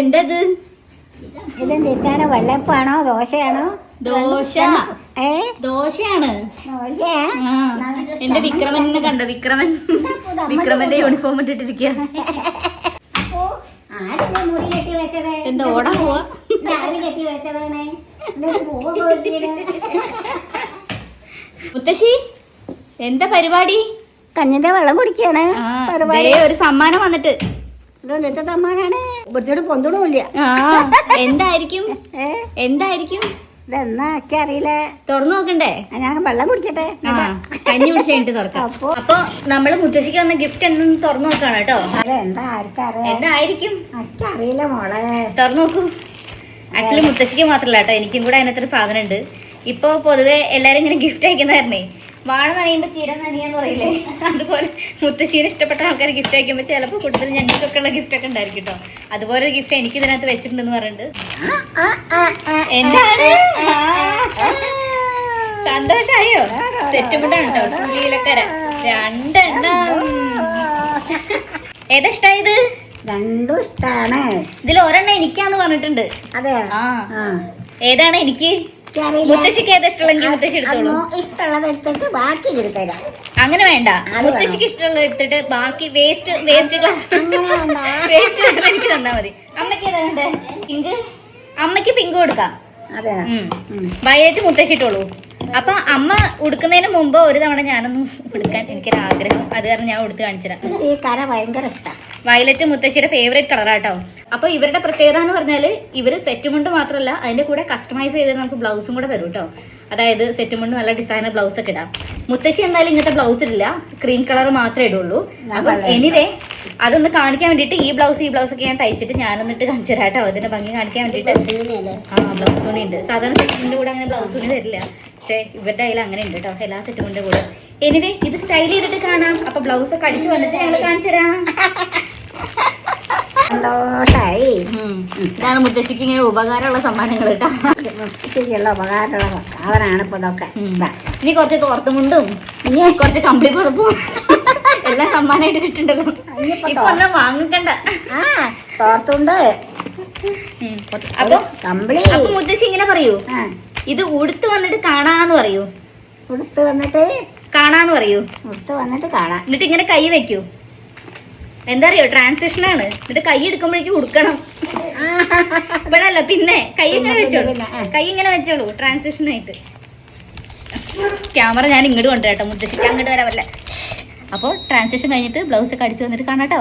എന്തത്? ഇതെന്താണ്? വെള്ളപ്പാണോ ദോശയാണോ? ദോശ. ദോശയാണ്. എന്റെ വിക്രമനെ കണ്ടോ? വിക്രമന്റെ യൂണിഫോം ഇട്ടിട്ടിരിക്കുക. എന്താ ഓടാൻ പോവാ? മുത്തശ്ശി എന്താ പരിപാടി? കഞ്ഞിന്റെ വെള്ളം കുടിക്കാണ്. ഒരു സമ്മാനം വന്നിട്ട്. ഇതെന്താ സമ്മാനാണ്? ഇവിടുത്തെ പൊന്തണമില്ല. എന്തായിരിക്കും? ഇതെന്നാ ഒക്കെ അറിയില്ല. തുറന്നു നോക്കണ്ടേ? ഞാൻ വെള്ളം കുടിക്കട്ടെ. കഞ്ഞി കുടിച്ചിട്ട് തുറക്കാം. അപ്പൊ നമ്മള് മുത്തശ്ശിക്ക് വന്ന ഗിഫ്റ്റ് എന്തെന്ന് തുറന്നു നോക്കാണ് കേട്ടോ. അതെന്താ ആർക്കറിയാം? എന്തായിരിക്കും? അറിയില്ല മോളെ. തുറന്നു നോക്കൂ. ആക്ച്വലി മുത്തശ്ശിക്ക് മാത്രല്ല കേട്ടോ, എനിക്കും കൂടെ അതിനകത്തൊരു സാധനം ഉണ്ട്. ഇപ്പൊ പൊതുവെ എല്ലാരും ഇങ്ങനെ ഗിഫ്റ്റ് അയക്കുന്നതായിരുന്നേ. വാഴ നനയുമ്പോ ചീര നനയാന്ന് പറയില്ലേ, അതുപോലെ മുത്തശ്ശീനെ ഇഷ്ടപ്പെട്ട ആൾക്കാർ ഗിഫ്റ്റ് അയക്കുമ്പോ ചിലപ്പോൾ കൂടുതൽ ഞങ്ങൾക്കൊക്കെ ഉള്ള ഗിഫ്റ്റ് ഒക്കെ ഉണ്ടായിരിക്കും കേട്ടോ. അതുപോലെ ഒരു ഗിഫ്റ്റ് എനിക്ക് ഇതിനകത്ത് വെച്ചിട്ടുണ്ടെന്ന് പറഞ്ഞിട്ട്. എന്താണ്? സന്തോഷായോ? സെറ്റുമുണ്ടാണ് കേട്ടോ. പുലിയിലക്കര 2 ഏതാ ഇഷ്ടായത്? 2 ഇഷ്ടാണ്. ഇതിൽ ഒരെണ്ണം എനിക്കാന്ന് പറഞ്ഞിട്ടുണ്ട്. അതെ. ഏതാണ് എനിക്ക്? മുത്തശ്ശിക്ക് ഏതാ ഇഷ്ടമുള്ളെങ്കിൽ മുത്തശ്ശി എടുത്തോളൂ. ഇഷ്ടമുള്ളത് എടുത്തിട്ട് ബാക്കി എടുത്തരാം. അങ്ങനെ വേണ്ട, മുത്തശ്ശിക്ക് ഇഷ്ടമുള്ളത് എടുത്തിട്ട് ബാക്കി വേസ്റ്റ് എനിക്ക് തന്നാ മതി. അമ്മയ്ക്ക് ഏതാ വേണ്ടേ? പിങ്ക്. അമ്മയ്ക്ക് പിങ്ക് കൊടുക്കാം. വയലറ്റ് മുത്തശ്ശി ഇട്ടോളൂ. അപ്പൊ അമ്മ ഉടുക്കുന്നതിന് മുമ്പ് ഒരു തവണ ഞാനൊന്നും ഉടുക്കാൻ എനിക്കൊരു ആഗ്രഹം. അത് കാരണം ഞാൻ ഉടുത്ത് കാണിച്ചിരാം. ഈ കര ഭയങ്കര ഇഷ്ടം. വയലറ്റ് മുത്തശ്ശിയുടെ ഫേവറേറ്റ് കളറാട്ടോ. അപ്പൊ ഇവരുടെ പ്രത്യേകത എന്ന് പറഞ്ഞാല് ഇവര് സെറ്റ് മുണ്ട് മാത്രമല്ല, അതിന്റെ കൂടെ കസ്റ്റമൈസ് ചെയ്ത് നമുക്ക് ബ്ലൗസും കൂടെ തരും കേട്ടോ. അതായത് സെറ്റ് മുണ്ട് നല്ല ഡിസൈനർ ബ്ലൗസ് ഒക്കെ ഇടാം. മുത്തശ്ശി എന്തായാലും ഇങ്ങനത്തെ ബ്ലൗസ് ഇടില്ല, ക്രീം കളർ മാത്രമേ ഇടുള്ളൂ. അപ്പൊ എനിവേ അതൊന്ന് കാണിക്കാൻ വേണ്ടിട്ട് ഈ ബ്ലൗസ് ഒക്കെ ഞാൻ തയ്ച്ചിട്ട് ഞാനൊന്നിട്ട് കാണിച്ചു തരാം കേട്ടോ. അതിന്റെ ഭംഗി കാണിക്കാൻ വേണ്ടിട്ട്. ബ്ലൗസ് തുണി ഉണ്ട്. സാധാരണ സെറ്റ് മുണ്ടിന്റെ കൂടെ അങ്ങനെ ബ്ലൗസ് തുണി തരില്ല, പക്ഷെ ഇവരുടെ കയ്യിൽ അങ്ങനെ ഉണ്ട് കേട്ടോ, എല്ലാ സെറ്റ് മുണ്ടിന്റെ കൂടെ. എനിവേ ഇത് സ്റ്റൈൽ ചെയ്തിട്ട് കാണാം. അപ്പൊ ബ്ലൗസ് ഒക്കെ അടിച്ചു വന്നിട്ട് ഞങ്ങൾ കാണിച്ചു തരാം. സന്തോഷായി. ഇതാണ് മുത്തശ്ശിക്ക് ഇങ്ങനെ ഉപകാരമുള്ള സമ്മാനങ്ങൾ കേട്ടോ. മുത്തശ്ശിക്കുള്ള ഉപകാരമുള്ള സാധനമാണ് ഇപ്പൊ ഇതൊക്കെ. ഇനി കുറച്ച് തോർത്തുമുണ്ടും കുറച്ച് കമ്പിളി പുറപ്പും എല്ലാം സമ്മാനമായിട്ട് കിട്ടുണ്ടല്ലോ. ഇപ്പൊ ഒന്നും വാങ്ങിക്കണ്ട. തോർത്തുണ്ട്. അപ്പൊ മുത്തശ്ശി ഇങ്ങനെ പറയൂ, ഇത് ഉടുത്ത് വന്നിട്ട് കാണാന്ന് പറയൂ. ഉടുത്ത് വന്നിട്ട് കാണാന്ന് പറയൂ. ഉടുത്ത് വന്നിട്ട് കാണാം. എന്നിട്ട് ഇങ്ങനെ കൈ വെക്കൂ. എന്താ അറിയോ? ട്രാൻസിഷൻ ആണ്. എന്നിട്ട് കൈ എടുക്കുമ്പോഴേക്കും ഉടുക്കണം. ഇവിടെ അല്ല, പിന്നെ കൈ ഇങ്ങനെ വെച്ചോളൂ ട്രാൻസിഷൻ ആയിട്ട്. ക്യാമറ ഞാൻ ഇങ്ങോട്ട് കൊണ്ടുവരാട്ടോ, മുത്തശ്ശിക്ക് അങ്ങോട്ട് വരാമല്ല. അപ്പോൾ ട്രാൻസിഷൻ കഴിഞ്ഞിട്ട് ബ്ലൗസ് ഒക്കെ അടിച്ചു വന്നിട്ട് കാണാട്ടോ.